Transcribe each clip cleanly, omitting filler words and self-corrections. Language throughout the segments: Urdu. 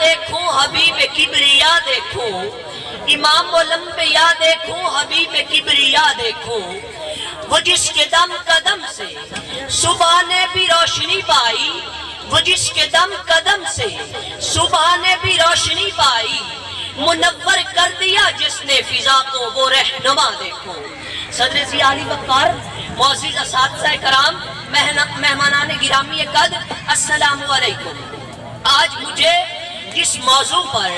دیکھوں حبیب کبریا دیکھوں، امام الانبیاء دیکھوں حبیب کبریا دیکھوں، وہ جس کے دم قدم سے صبح نے بھی روشنی پائی، وہ جس کے دم قدم سے صبح نے بھی روشنی پائی، منور کر دیا جس نے فضا کو وہ رہنما دیکھو۔ صدر ضیاء علی وقار، معزز اساتذہ کرام، مہمانان گرامی قدر، السلام علیکم۔ آج مجھے جس موضوع پر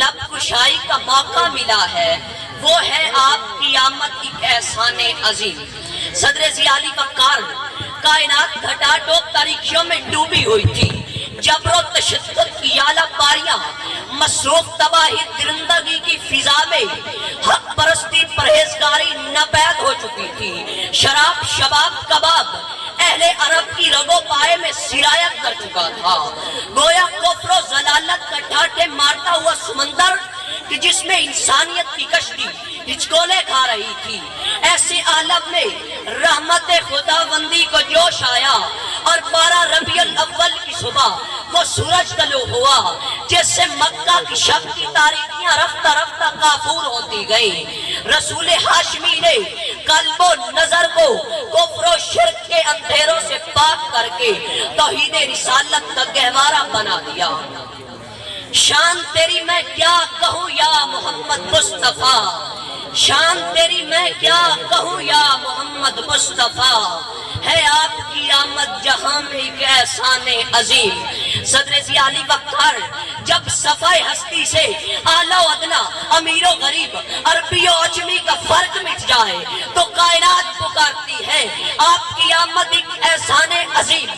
لب کشائی کا موقع ملا ہے وہ ہے آپ کی آمد ایک احسان عظیم۔ صدر ضیاء علی وقار، کائنات گھٹا ٹوپ تاریکیوں میں ڈوبی ہوئی تھی، جبر و تشدد کی اعلیٰ پاریاں مصروف تباہی درندگی کی فضا میں حق پرستی پرہیزگاری ناپید ہو چکی تھی، شراب شباب کباب اہل عرب کی رگو پائے میں سرایت کر چکا تھا، گویا کفر و ضلالت کا ٹھاٹھے مارتا ہوا سمندر کہ جس میں انسانیت کی کشتی ہچکولے کھا رہی تھی۔ ایسے عالم میں رحمت خداوندی کو جوش آیا اور 12 ربیع الاول کی صبح وہ سورج طلوع ہوا، جس سے مکہ کی شب کی تاریکیاں رفتہ رفتہ کافور ہوتی گئیں۔ رسول ہاشمی نے قلب و نظر کو کفر و شرک کے اندھیروں سے پاک کر کے توحید رسالت کا گہوارہ بنا دیا۔ شان تیری میں کیا کہوں یا محمد مصطفیٰ، شان تیری میں کیا کہوں یا محمد مصطفیٰ، ہے آپ کی آمد جہاں میں ایک احسان عظیم۔ صدر ضیاء علی وقار، جب صفحہ ہستی سے اعلیٰ و ادنا، امیر و غریب، عربی و عجمی کا فرق مٹ جائے تو کائنات پکارتی ہے آپ کی آمد ایک احسان عظیم۔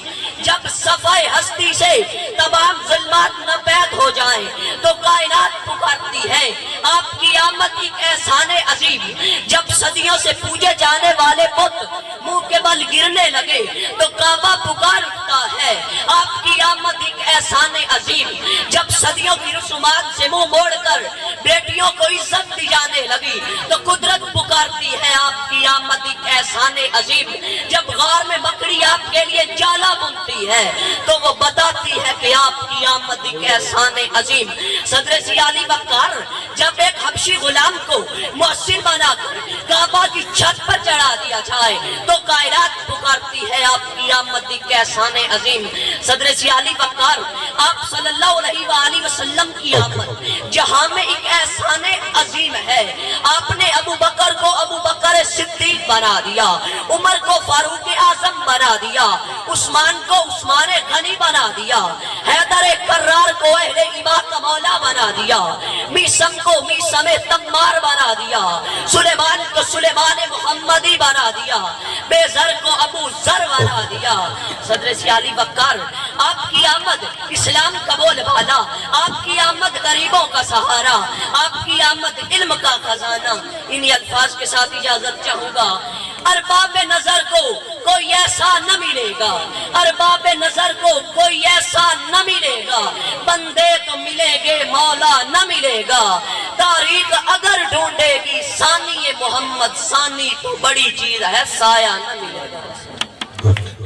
جب صفحہ ہستی سے تمام ظلمات ناپید ہو جائیں تو کائنات پکارتی ہے آپ کی آمد ایک احسان عظیم۔ جب صدیوں سے پوجے جانے والے بت منہ کے بل گرنے لگے تو کعبہ پکار اٹھتا ہے آپ کی آمد ایک احسان عظیم۔ جب صدیوں کی رسومات سے منہ موڑ کر بیٹیوں کو عزت دی جانے لگی تو قدرت پکارتی ہے آپ کی آمد ایک احسان عظیم۔ جب غار میں مکڑی آپ کے لیے جالا بنتی ہے تو وہ بتاتی ہے کہ آپ کی آمد ایک احسان عظیم۔ صدر ضیاء علی وقار، جب ایک حبشی غلام کو مؤثر بنا کر کعبہ کی چھت پر چڑھا دیا جائے تو کائنات پکارتی ہے آپ کی آمد ایک احسان عظیم۔ صدر ضیاء علی وقار، آپ صلی اللہ علیہ وآلہ وسلم کی آمد جہاں میں ایک احسان عظیم ہے۔ آپ نے ابو بکر کو ابو بکر صدیق بنا دیا، عمر کو فاروق اعظم بنا دیا، عثمان کو عثمان غنی بنا دیا، حیدر کرار کو اہل ایمان کا مولا بنا دیا، میسم کو میسم تمار بنا دیا، سلیمان کو سلیمان محمدی بنا دیا، بے زر کو ابو زر بنا دیا۔ صدر ضیاء علی وقار، آپ کی آمد اسلام کا بول بالا، آپ کی آمد غریبوں کا سہارا، آپ کی آمد علم کا خزانہ۔ انہی الفاظ کے ساتھ اجازت چاہوں گا۔ ارباب نظر کو کوئی ایسا نہ ملے گا، ارباب نظر کو کوئی ایسا نہ ملے گا، بندے تو ملیں گے مولا نہ ملے گا، تاریخ اگر ڈھونڈے گی ثانی محمد ثانی تو بڑی چیز ہے سایہ نہ ملے گا۔